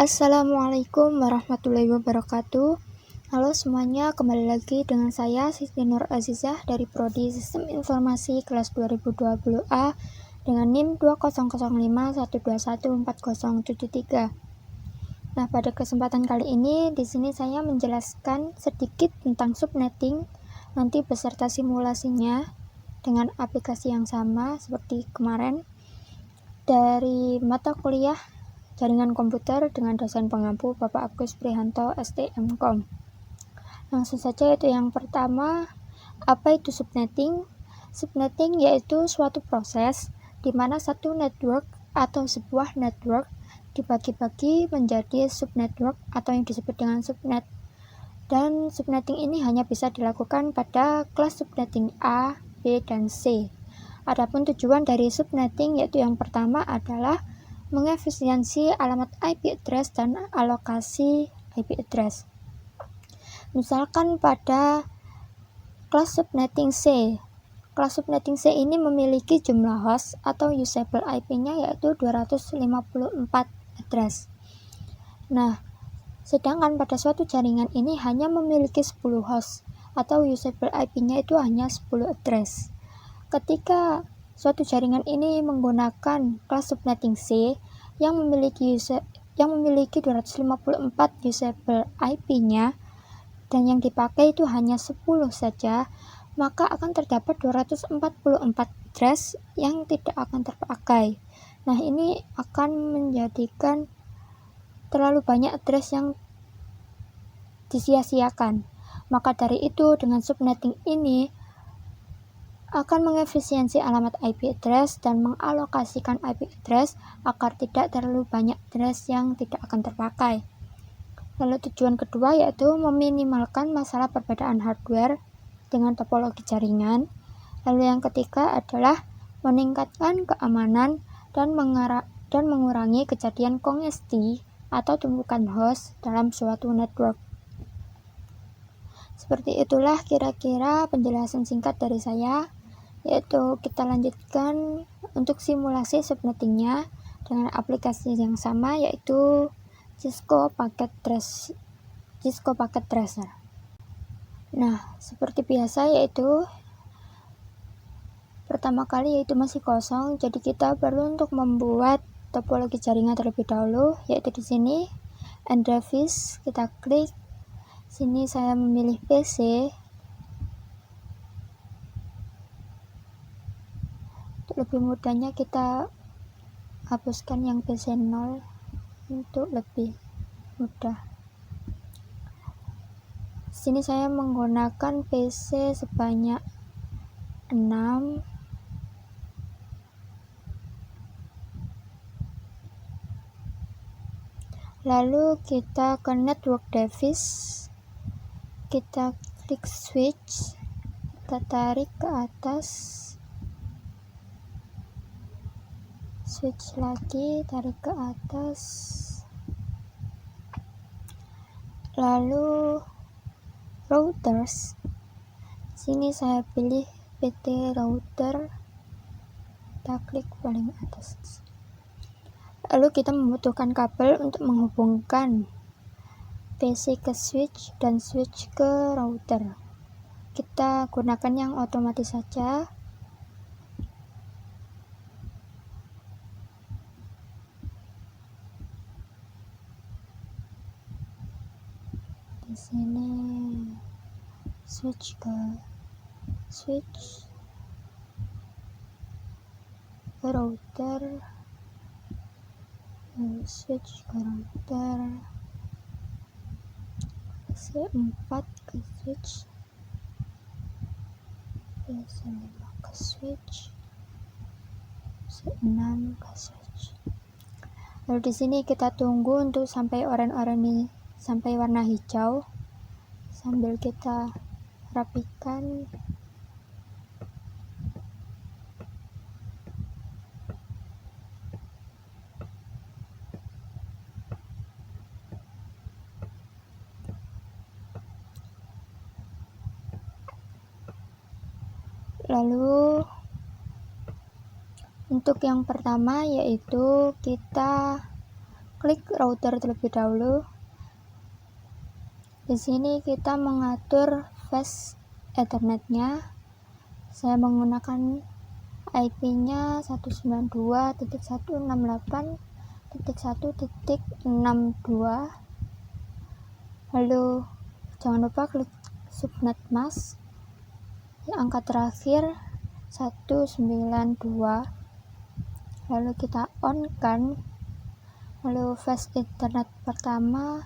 Assalamualaikum warahmatullahi wabarakatuh. Halo semuanya, kembali lagi dengan saya Siti Nur Azizah dari Prodi Sistem Informasi kelas 2020A dengan NIM 200512140773. Nah, pada kesempatan kali ini di sini saya menjelaskan sedikit tentang subnetting nanti beserta simulasinya dengan aplikasi yang sama seperti kemarin dari mata kuliah Jaringan Komputer dengan dosen pengampu Bapak Agus Prihanto STMKom. Langsung saja, itu yang pertama, apa itu subnetting? Subnetting yaitu suatu proses di mana satu network atau sebuah network dibagi-bagi menjadi subnetwork atau yang disebut dengan subnet. Dan subnetting ini hanya bisa dilakukan pada kelas subnetting A, B, dan C. Adapun tujuan dari subnetting yaitu yang pertama adalah mengefisiensi alamat IP address dan alokasi IP address. Misalkan pada kelas subnetting C. Kelas subnetting C ini memiliki jumlah host atau usable IP-nya yaitu 254 address. Nah, sedangkan pada suatu jaringan ini hanya memiliki 10 host atau usable IP-nya itu hanya 10 address. Ketika suatu jaringan ini menggunakan kelas subnetting C yang memiliki 254 usable IP-nya dan yang dipakai itu hanya 10 saja, maka akan terdapat 244 address yang tidak akan terpakai. Nah, ini akan menjadikan terlalu banyak address yang disia-siakan. Maka dari itu, dengan subnetting ini akan mengefisiensi alamat IP address dan mengalokasikan IP address agar tidak terlalu banyak address yang tidak akan terpakai. Lalu tujuan kedua yaitu meminimalkan masalah perbedaan hardware dengan topologi jaringan. Lalu yang ketiga adalah meningkatkan keamanan dan mengurangi kejadian kongesti atau tumpukan host dalam suatu network. Seperti itulah kira-kira penjelasan singkat dari saya, yaitu kita lanjutkan untuk simulasi subnettingnya dengan aplikasi yang sama yaitu Cisco Packet Tracer. Nah, seperti biasa yaitu pertama kali yaitu masih kosong, jadi kita perlu untuk membuat topologi jaringan terlebih dahulu, yaitu di sini end device, kita klik sini, saya memilih PC. Untuk lebih mudahnya kita hapuskan yang PC 0 untuk lebih mudah. Sini saya menggunakan PC sebanyak 6. Lalu kita ke network device, kita klik switch, kita tarik ke atas, switch lagi, tarik ke atas, lalu routers, sini saya pilih PT router, kita klik paling atas. Lalu kita membutuhkan kabel untuk menghubungkan PC ke switch dan switch ke router. Kita gunakan yang otomatis saja. Di sini switch ke router, switch ke router, C4 ke switch, C5 ke switch, C6 ke switch. Lalu di sini kita tunggu untuk sampai oranye sampai warna hijau sambil kita rapikan. Lalu untuk yang pertama yaitu kita klik router terlebih dahulu. Di sini kita mengatur fast Ethernetnya. Saya menggunakan IP-nya 192.168.1.62. Lalu jangan lupa klik subnet mask. Di angka terakhir 192. Lalu kita on kan. Lalu fast Ethernet pertama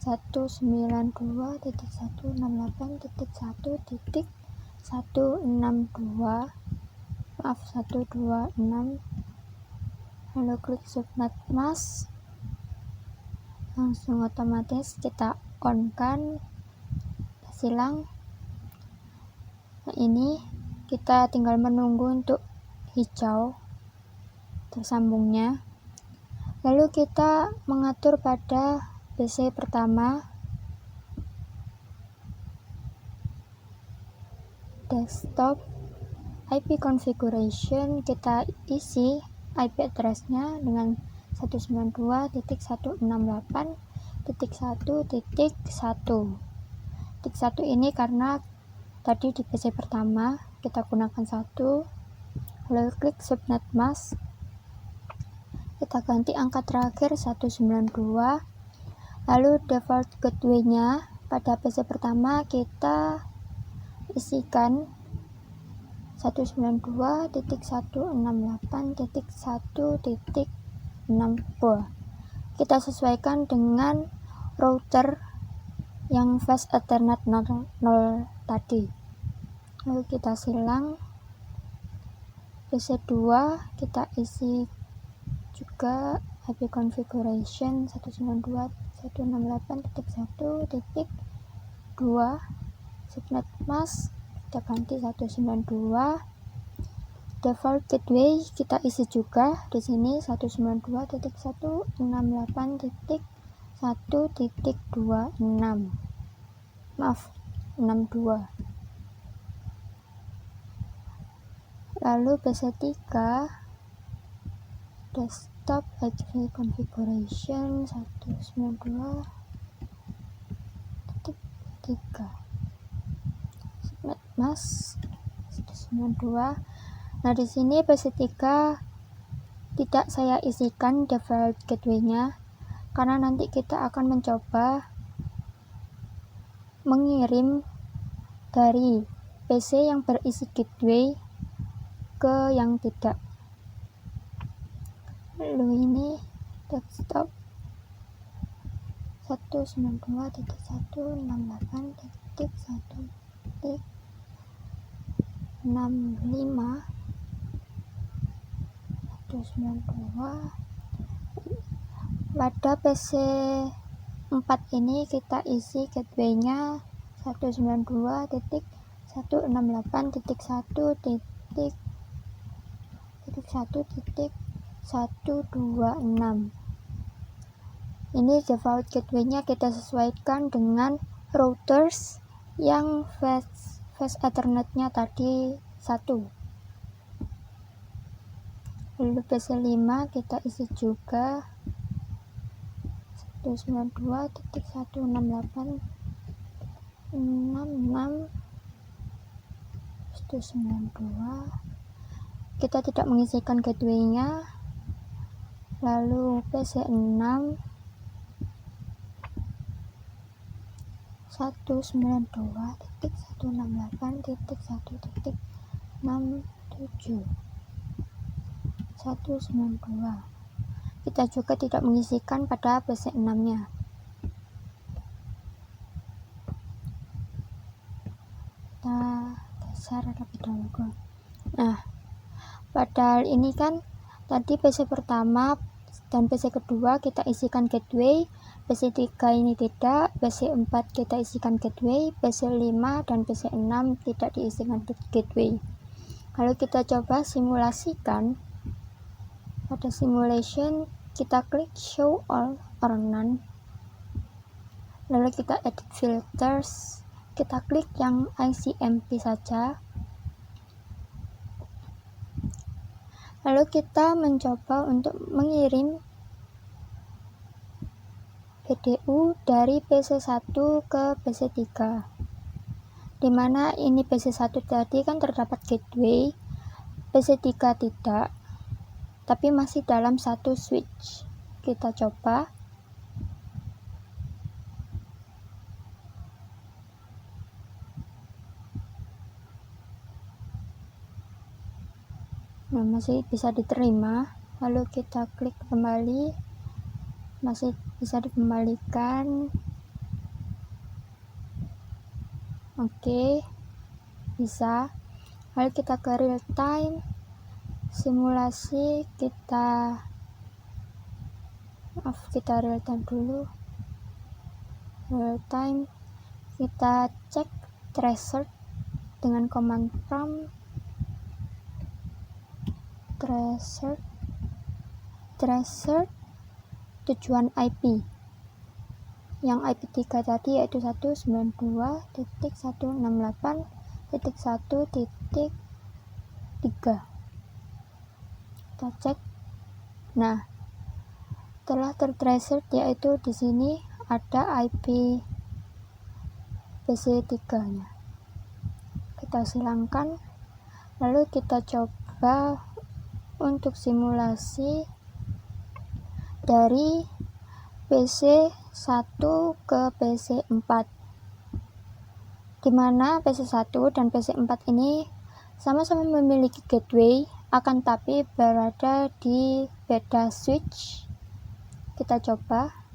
192.168.1.162, maaf 126. Lalu klik subnet mask, langsung otomatis kita on kan, silang. Nah, ini kita tinggal menunggu untuk hijau tersambungnya. Lalu kita mengatur pada PC pertama, desktop, IP configuration, kita isi IP address-nya dengan 192.168.1.1. Titik 1 ini karena tadi di PC pertama kita gunakan 1. Lalu klik subnet mask, kita ganti angka terakhir 192. Lalu default gateway-nya pada PC pertama kita isikan 192.168.1.6. Kita sesuaikan dengan router yang fast Ethernet 0 tadi. Lalu kita silang. PC 2 kita isi juga IP configuration 192.168.1.2. subnet mask kita ganti 192. Default gateway kita isi juga di sini 192.168.1.26. maaf 62. Lalu PC 3 desktop IP configuration 192.3. subnet mask 192. Nah, di sini PC 3 tidak saya isikan default gateway-nya karena nanti kita akan mencoba mengirim dari PC yang berisi gateway ke yang tidak. Lalu ini desktop 192.168.1.65. 192. Pada PC 4 ini kita isi gateway-nya 192.1.1.1.126. Ini default gateway-nya kita sesuaikan dengan routers yang fast Ethernet-nya tadi 1. Lalu PC 5 kita isi juga 192.168.66.192. Kita tidak mengisikan gateway-nya. Lalu PC 6 192.168.1.67. 192. Kita juga tidak mengisikan pada PC 6-nya. Kita geser terlebih dahulu. Nah, padahal ini kan tadi PC pertama dan PC kedua kita isikan gateway, PC 3 ini tidak, PC 4 kita isikan gateway, PC 5 dan PC 6 tidak diisikan gateway. Lalu kita coba simulasikan. Pada simulation kita klik show all or none. Lalu kita edit filters, kita klik yang ICMP saja. Lalu kita mencoba untuk mengirim PDU dari PC1 ke PC3, dimana ini PC1 tadi kan terdapat gateway, PC3 tidak, tapi masih dalam satu switch. Kita coba. Nah, masih bisa diterima. Lalu kita klik kembali, masih bisa dikembalikan. Oke, bisa. Lalu kita ke real time simulasi, kita real time dulu. Real time kita cek tracer dengan command prompt tracer tujuan IP yang IP3 tadi, yaitu 192.168.1.3. kita cek. Nah, telah tertracer, yaitu di sini ada IP PC3 nya. Kita silangkan, lalu kita coba untuk simulasi dari PC1 ke PC4, dimana PC1 dan PC4 ini sama-sama memiliki gateway, akan tapi berada di beda switch. Kita coba.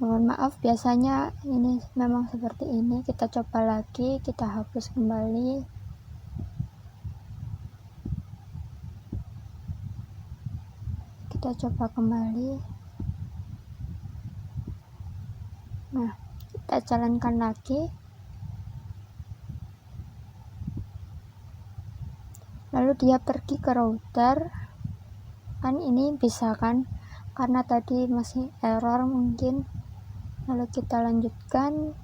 Mohon maaf, biasanya ini memang seperti ini. Kita coba lagi, kita hapus kembali. Kita coba kembali. Nah, kita jalankan lagi. Lalu dia pergi ke router. Kan ini bisa kan? Karena tadi masih error mungkin. Lalu kita lanjutkan,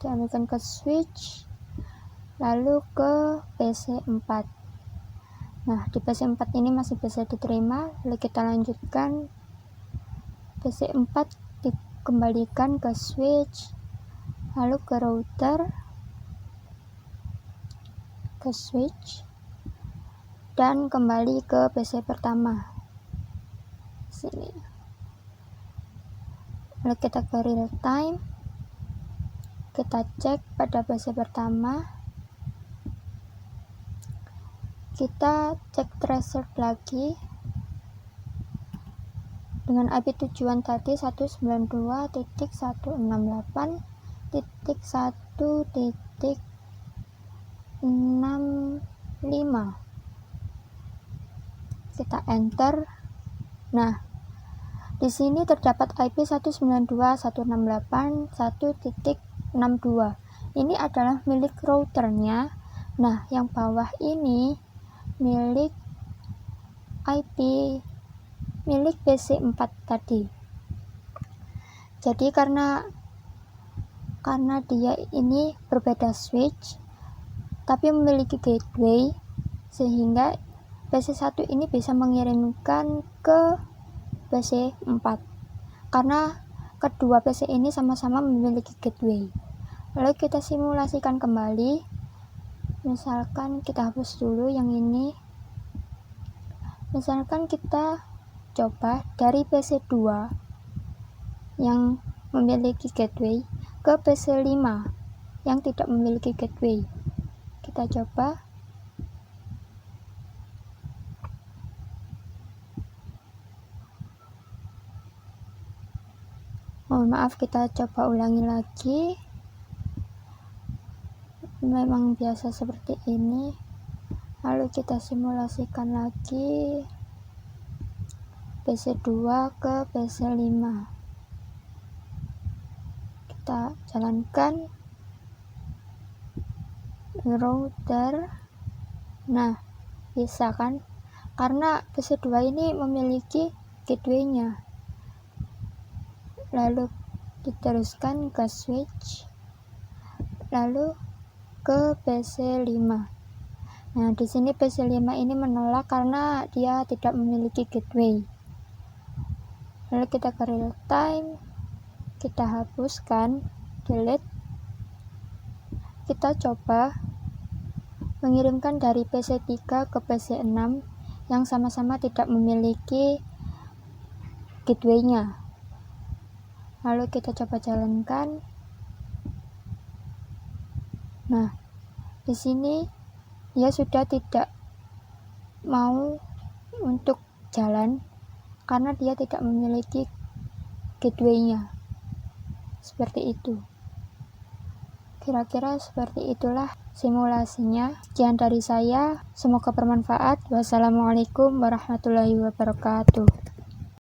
diambilkan ke switch, lalu ke PC4. Nah, di PC4 ini masih bisa diterima. Lalu kita lanjutkan, PC4 dikembalikan ke switch, lalu ke router, ke switch, dan kembali ke PC pertama. Sini. Lalu kita ke real time, kita cek pada PC pertama, kita cek tracer lagi dengan IP tujuan tadi 192.1.1.65. Kita enter. Nah, di sini terdapat IP 192.168.1.62. Ini adalah milik routernya. Nah, yang bawah ini milik IP milik PC4 tadi. Jadi karena dia ini berbeda switch tapi memiliki gateway, sehingga PC1 ini bisa mengirimkan ke PC4 karena kedua PC ini sama-sama memiliki gateway. Lalu kita simulasikan kembali. Misalkan kita hapus dulu yang ini. Misalkan kita coba dari PC2 yang memiliki gateway ke PC5 yang tidak memiliki gateway. Kita coba. Mohon maaf, kita coba ulangi lagi. Memang biasa seperti ini. Lalu kita simulasikan lagi PC2 ke PC5. Kita jalankan router. Nah, bisa kan? Karena PC2 ini memiliki gateway-nya. Lalu diteruskan ke switch, lalu ke PC5. Nah, di sini PC5 ini menolak karena dia tidak memiliki gateway. Lalu kita ke real time, kita hapuskan, delete. Kita coba mengirimkan dari PC3 ke PC6 yang sama-sama tidak memiliki gateway-nya. Lalu kita coba jalankan. Nah, di sini dia sudah tidak mau untuk jalan karena dia tidak memiliki gateway-nya. Seperti itu. Kira-kira seperti itulah simulasinya. Sekian dari saya, semoga bermanfaat. Wassalamualaikum warahmatullahi wabarakatuh.